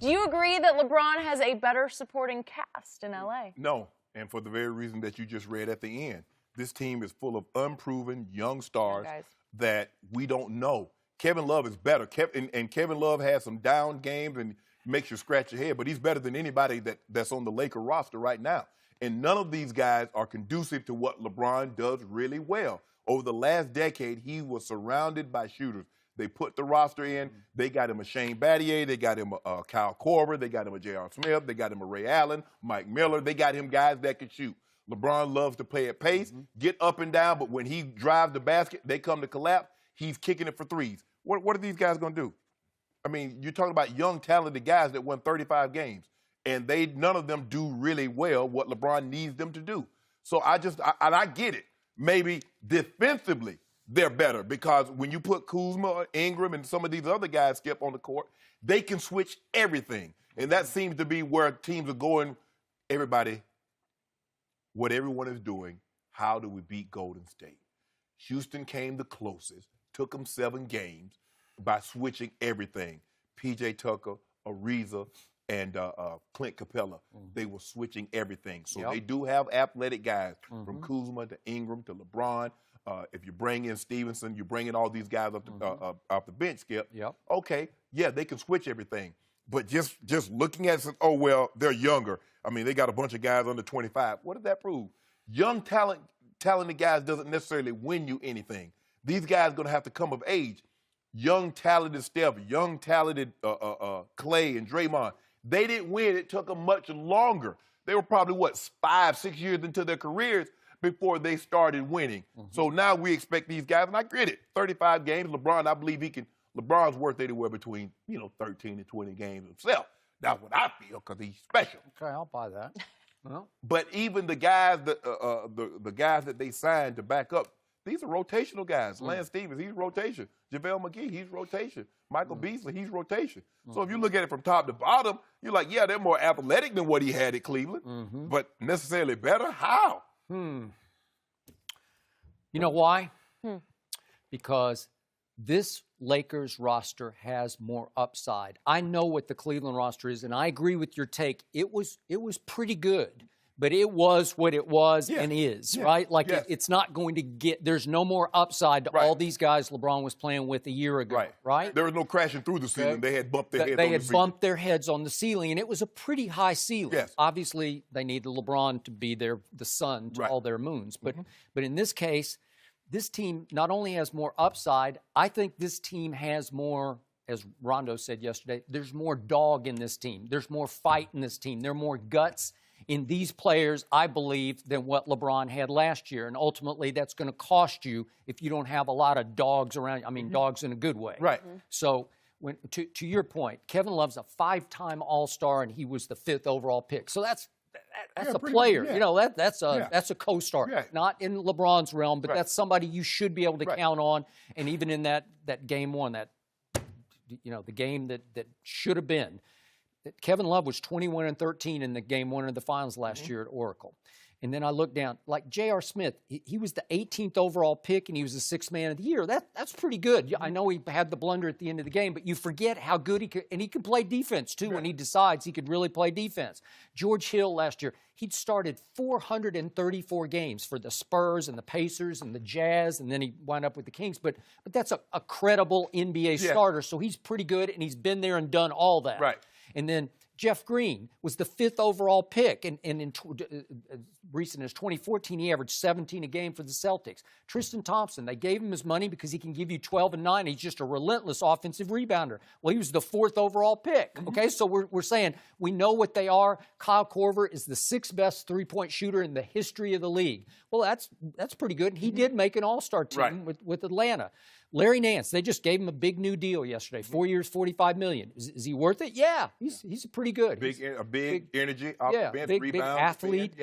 Do you agree that LeBron has a better supporting cast in L.A.? No, and for the very reason that you just read at the end. This team is full of unproven young stars that we don't know. Kevin Love is better. Kevin Love has some down games and makes you scratch your head, but he's better than anybody that's on the Laker roster right now. And none of these guys are conducive to what LeBron does really well. Over the last decade, he was surrounded by shooters. They put the roster in. They got him a Shane Battier. They got him a Kyle Korver. They got him a J.R. Smith. They got him a Ray Allen, Mike Miller. They got him guys that can shoot. LeBron loves to play at pace, get up and down, but when he drives the basket, they come to collapse. He's kicking it for threes. What are these guys going to do? I mean, you're talking about young, talented guys that won 35 games, and none of them do really well what LeBron needs them to do. So I get it. Maybe defensively they're better because when you put Kuzma, Ingram, and some of these other guys, Skip, on the court, they can switch everything. And that seems to be where teams are going. What everyone is doing, how do we beat Golden State? Houston came the closest, took them 7 games by switching everything. P.J. Tucker, Ariza, and Clint Capella, they were switching everything. So they do have athletic guys, from Kuzma to Ingram to LeBron. If you bring in Stevenson, you're bringing all these guys off the bench, Skip. Okay, yeah, they can switch everything. But just looking at it, oh, well, they're younger. I mean, they got a bunch of guys under 25. What does that prove? Young, talented guys doesn't necessarily win you anything. These guys are going to have to come of age. Young, talented Steph, young, talented Clay and Draymond, they didn't win. It took them much longer. They were probably, 5, 6 years into their careers before they started winning. So now we expect these guys, and I get it, 35 games. LeBron, I believe LeBron's worth anywhere between, 13 and 20 games himself. That's what I feel, because he's special. Okay, I'll buy that. Well, but even the guys the guys that they signed to back up, these are rotational guys. Lance Stevens, he's rotation. JaVale McGee, he's rotation. Michael Beasley, he's rotation. So if you look at it from top to bottom, you're like, yeah, they're more athletic than what he had at Cleveland, but necessarily better? How? You know why? Because this Lakers roster has more upside. I know what the Cleveland roster is, and I agree with your take. It was pretty good, but it was what it was and is, right? Like it's not going to get – there's no more upside to all these guys LeBron was playing with a year ago, right? There was no crashing through the ceiling. They had bumped their heads on the ceiling. They had bumped their heads on the ceiling, and it was a pretty high ceiling. Obviously, they needed LeBron to be the sun to all their moons. But in this case – this team not only has more upside, I think this team has more, as Rondo said yesterday, there's more dog in this team. There's more fight in this team. There are more guts in these players, I believe, than what LeBron had last year. And ultimately, that's going to cost you if you don't have a lot of dogs around. I mean, dogs in a good way. So to your point, Kevin Love's a 5-time All-Star, and he was the 5th overall pick. So that's a player. That's a co-star. Not in LeBron's realm, but that's somebody you should be able to count on. And even in that game one, the game that should have been, Kevin Love was 21-13 in the game one of the finals last year at Oracle. And then I look down, like J.R. Smith, he was the 18th overall pick, and he was the 6th man of the year. That's pretty good. I know he had the blunder at the end of the game, but you forget how good he could, and he could play defense, too, when he decides he could really play defense. George Hill last year, he'd started 434 games for the Spurs and the Pacers and the Jazz, and then he wound up with the Kings. But that's a credible NBA starter, so he's pretty good, and he's been there and done all that. And then Jeff Green was the 5th overall pick, and in recent as 2014, he averaged 17 a game for the Celtics. Tristan Thompson, they gave him his money because he can give you 12 and 9. He's just a relentless offensive rebounder. Well, he was the 4th overall pick. Okay, so we're saying we know what they are. Kyle Korver is the 6th best three-point shooter in the history of the league. Well, that's pretty good. He did make an All-Star team with Atlanta. Larry Nance, they just gave him a big new deal yesterday. 4 years, $45 million. Is he worth it? Yeah, he's pretty good. A big energy, offense, big athlete.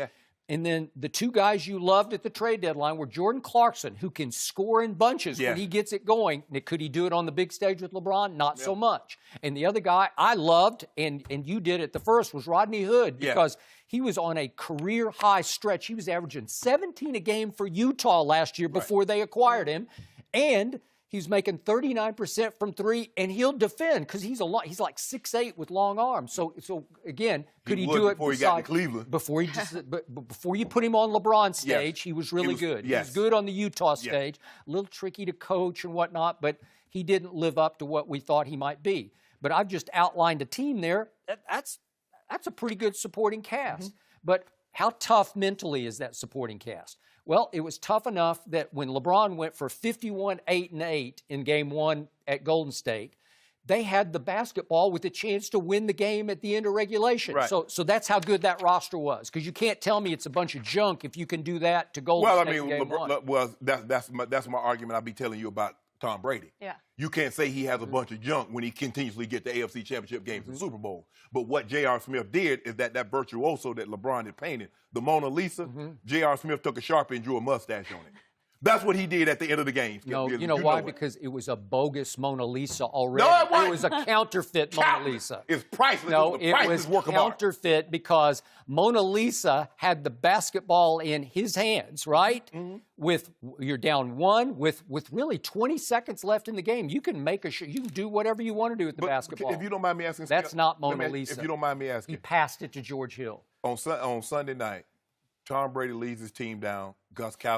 And then the 2 guys you loved at the trade deadline were Jordan Clarkson, who can score in bunches when he gets it going. Could he do it on the big stage with LeBron? Not so much. And the other guy I loved, and you did at the first, was Rodney Hood, because he was on a career-high stretch. He was averaging 17 a game for Utah last year before they acquired him. And He's making 39% from three, and he'll defend because he's like 6'8" with long arms. So again, could he do it before he got to Cleveland? Before you put him on LeBron's stage, he was really good. Yes. He was good on the Utah stage. A little tricky to coach and whatnot, but he didn't live up to what we thought he might be. But I've just outlined a team there. That's a pretty good supporting cast. But how tough mentally is that supporting cast? Well, it was tough enough that when LeBron went for 51-8-8 in Game 1 at Golden State, they had the basketball with a chance to win the game at the end of regulation. Right. So that's how good that roster was. Because you can't tell me it's a bunch of junk if you can do that to Golden State in Game 1. Well, that's my argument I'll be telling you about Tom Brady. Yeah. You can't say he has a bunch of junk when he continuously get the AFC Championship games and Super Bowl. But what J.R. Smith did is that virtuoso that LeBron had painted, the Mona Lisa, J.R. Smith took a Sharpie and drew a mustache on it. That's what he did at the end of the game. No, you know why? Because it was a bogus Mona Lisa already. No, it wasn't. It was a counterfeit Mona Lisa. It's priceless. No, it was counterfeit because Mona Lisa had the basketball in his hands, right? With you're down one with really 20 seconds left in the game. You can make you can do whatever you want to do with the basketball. If you don't mind me asking, that's not Mona Lisa. If you don't mind me asking, he passed it to George Hill on Sunday night. Tom Brady leads his team down. Gus Kowski